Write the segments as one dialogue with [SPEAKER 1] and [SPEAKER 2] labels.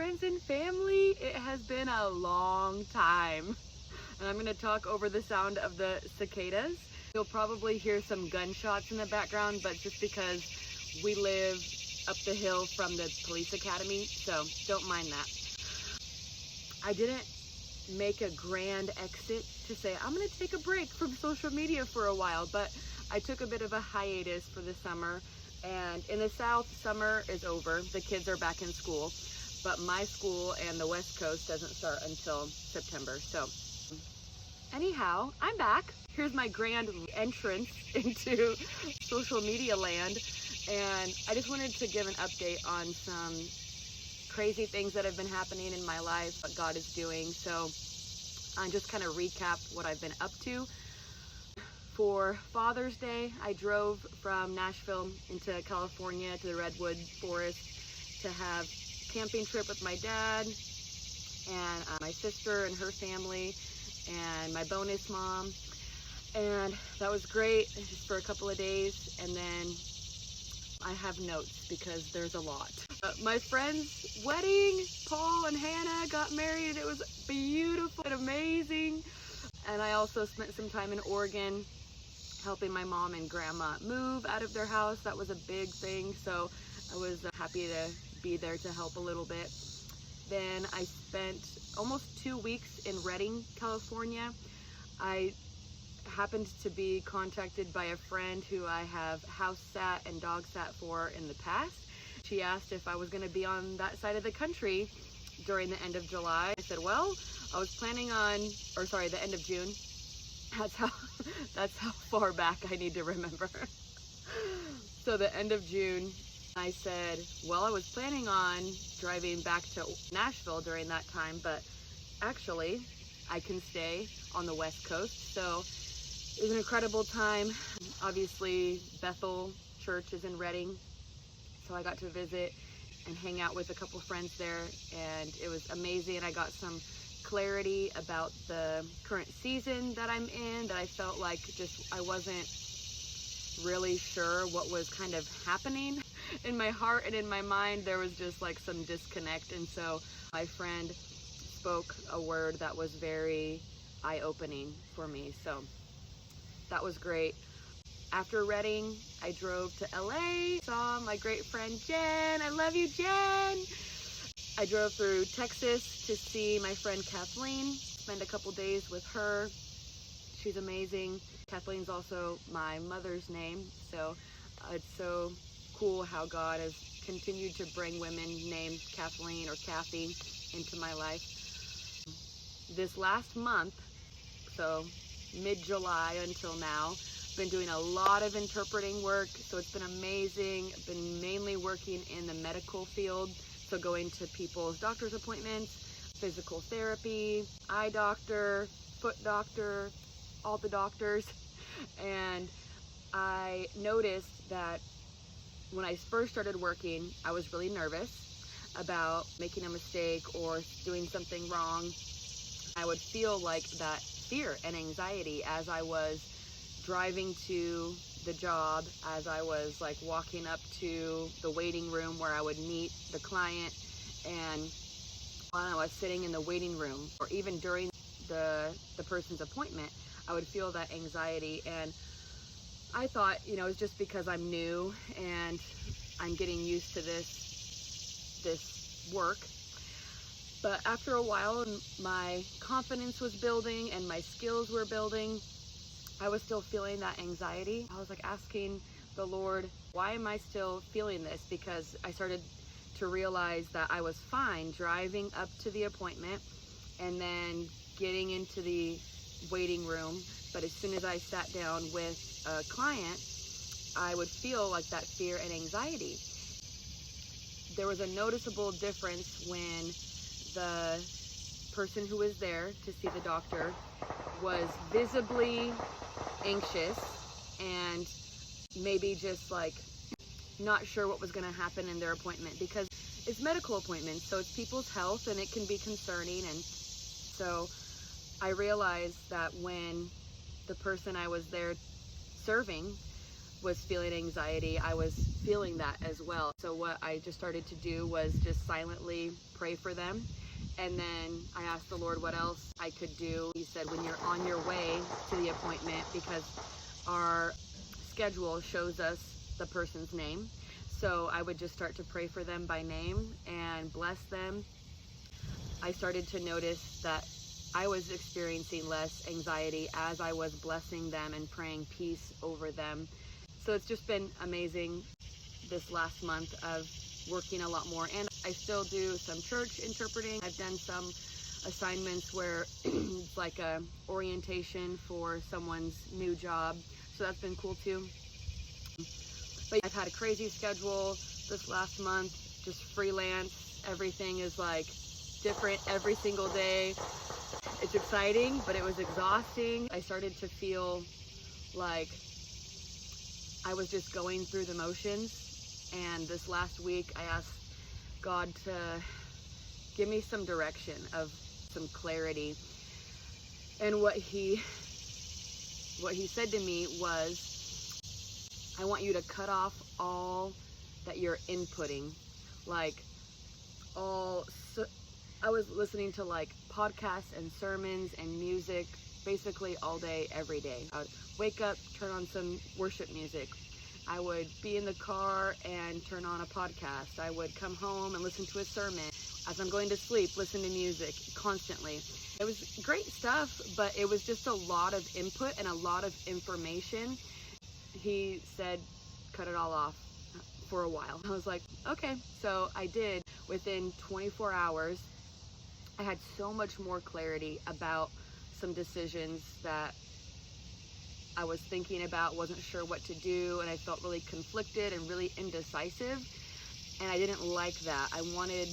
[SPEAKER 1] friends and family. It has been a long time. And I'm gonna talk over the sound of the cicadas. You'll probably hear some gunshots in the background, but just because we live up the hill from the police academy, so don't mind that. I didn't make a grand exit to say, I'm gonna take a break from social media for a while, but I took a bit of a hiatus for the summer. And in the South, summer is over. The kids are back in school, but my school and the West Coast doesn't start until September. So anyhow, I'm back. Here's my grand entrance into social media land. And I just wanted to give an update on some crazy things that have been happening in my life, what God is doing. So I'm just kind of recap what I've been up to. For Father's Day, I drove from Nashville into California to the Redwood Forest to have a camping trip with my dad and my sister and her family and my bonus mom. And that was great just for a couple of days. And then I have notes because there's a lot. My friend's wedding, Paul and Hannah got married. It was beautiful and amazing. And I also spent some time in Oregon helping my mom and grandma move out of their house. That was a big thing, so I was happy to be there to help a little bit. Then I spent almost 2 weeks in Redding, California. I happened to be contacted by a friend who I have house sat and dog sat for in the past. She asked if I was going to be on that side of the country during the end of July. I said, well, I was planning on, the end of June. That's how far back I need to remember. So the end of June, I said, well, I was planning on driving back to Nashville during that time, but actually I can stay on the West Coast. So it was an incredible time. Obviously Bethel Church is in Redding, so I got to visit and hang out with a couple friends there, and it was amazing. I got some clarity about the current season that I'm in, that I felt like I wasn't really sure what was kind of happening in my heart and in my mind. There was just like some disconnect, and so my friend spoke a word that was very eye-opening for me, so that was great. After Redding, I drove to LA, saw my great friend Jen. I love you, Jen. I drove through Texas to see my friend Kathleen, spend a couple days with her. She's amazing. Kathleen's also my mother's name, so it's so cool how God has continued to bring women named Kathleen or Kathy into my life. This last month, so mid-July until now, been doing a lot of interpreting work, so it's been amazing. I've been mainly working in the medical field, so going to people's doctor's appointments, physical therapy, eye doctor, foot doctor, all the doctors. And I noticed that when I first started working, I was really nervous about making a mistake or doing something wrong. I would feel like that fear and anxiety as I was driving to the job, as I was like walking up to the waiting room where I would meet the client, and while I was sitting in the waiting room or even during the person's appointment, I would feel that anxiety. And I thought, it's just because I'm new and I'm getting used to this work. But after a while, my confidence was building and my skills were building. I was still feeling that anxiety. I was like asking the Lord, why am I still feeling this? Because I started to realize that I was fine driving up to the appointment and then getting into the waiting room. But as soon as I sat down with a client, I would feel like that fear and anxiety. There was a noticeable difference when the person who was there to see the doctor was visibly anxious and maybe just like not sure what was going to happen in their appointment, because it's medical appointments, so it's people's health and it can be concerning. And so I realized that when the person I was there serving was feeling anxiety, I was feeling that as well. So what I just started to do was just silently pray for them. And then I asked the Lord what else I could do. He said, when you're on your way to the appointment, because our schedule shows us the person's name. So I would just start to pray for them by name and bless them. I started to notice that I was experiencing less anxiety as I was blessing them and praying peace over them. So it's just been amazing this last month of working a lot more. And I still do some church interpreting. I've done some assignments where it's like a orientation for someone's new job. So that's been cool too. But I've had a crazy schedule this last month, just freelance. Everything is like different every single day. It's exciting, but it was exhausting. I started to feel like I was just going through the motions. And this last week, I asked God to give me some direction, of some clarity. And what he said to me was, I want you to cut off all that you're inputting, like I was listening to like podcasts and sermons and music basically all day, every day. I would wake up, turn on some worship music. I would be in the car and turn on a podcast. I would come home and listen to a sermon. As I'm going to sleep, listen to music constantly. It was great stuff, but it was just a lot of input and a lot of information. He said, cut it all off for a while. I was like, okay. So I did. Within 24 hours, I had so much more clarity about some decisions that I was thinking about, wasn't sure what to do, and I felt really conflicted and really indecisive, and I didn't like that. I wanted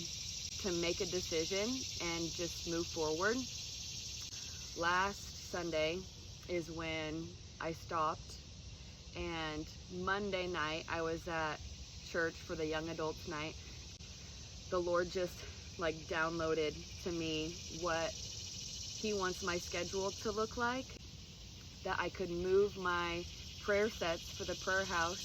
[SPEAKER 1] to make a decision and just move forward. Last Sunday is when I stopped, and Monday night I was at church for the young adults night. The Lord just like downloaded to me what he wants my schedule to look like, that I could move my prayer sets for the prayer house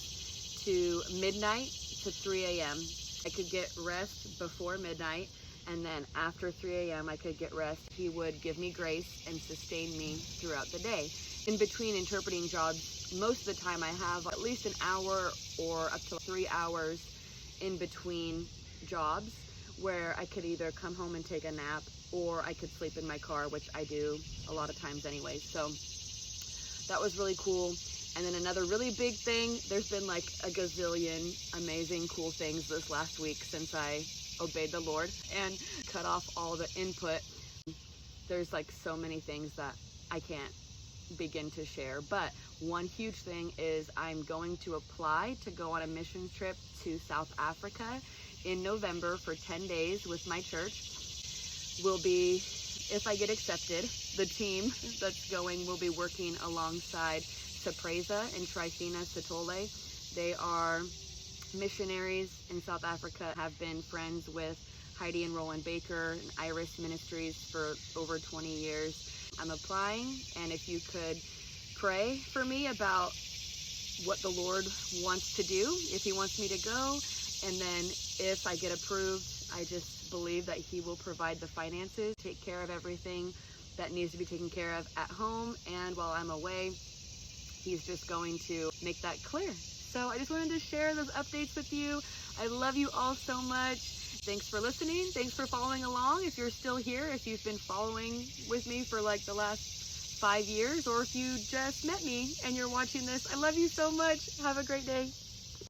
[SPEAKER 1] to midnight to 3 a.m. I could get rest before midnight, and then after 3 a.m. I could get rest. He would give me grace and sustain me throughout the day. In between interpreting jobs, most of the time I have at least an hour or up to 3 hours in between jobs, where I could either come home and take a nap, or I could sleep in my car, which I do a lot of times anyway. So that was really cool. And then another really big thing, there's been like a gazillion amazing cool things this last week since I obeyed the Lord and cut off all the input. There's like so many things that I can't begin to share, but one huge thing is I'm going to apply to go on a mission trip to South Africa in November for 10 days with my church. Will be, if I get accepted, the team that's going will be working alongside Sapresa and Trifina Sitole. They are missionaries in South Africa, have been friends with Heidi and Roland Baker and Iris Ministries for over 20 years. I'm applying, and if you could pray for me about what the Lord wants to do, if he wants me to go, and then if I get approved, I just believe that he will provide the finances, take care of everything that needs to be taken care of at home, and while I'm away, he's just going to make that clear. So I just wanted to share those updates with you. I love you all so much. Thanks for listening. Thanks for following along. If you're still here, if you've been following with me for like the last 5 years, or if you just met me and you're watching this, I love you so much. Have a great day.